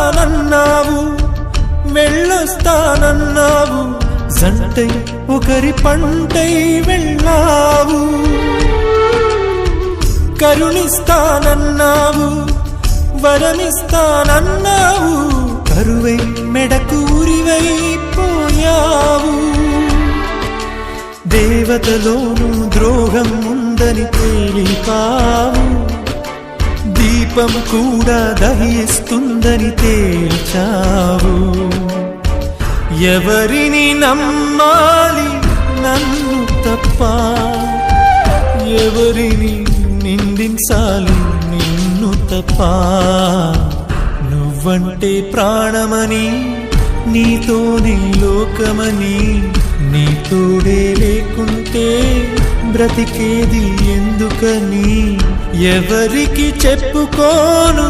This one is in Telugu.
వస్తానన్నావు, వెళ్ళొస్తానన్నావు, జంటై ఒకరి పంటై వెళ్ళావు. కరుణిస్తానన్నావు, వరమిస్తానన్నావు, కరువై మెడకు ఉరివైపోయావు. దేవతలోను ద్రోహం ఉందని తేలిపావు, దీపం కూడా దహిస్తుందని తేల్చావు. ఎవరిని నమ్మాలి నన్ను తప్ప, ఎవరిని నిందించాలి నిన్ను తప్ప. నువ్వంటే ప్రాణమని, నీతోనే లోకమని, నీ తోడే లేకుంటే బ్రతికేది ఎందుకని ఎవరికి చెప్పుకోను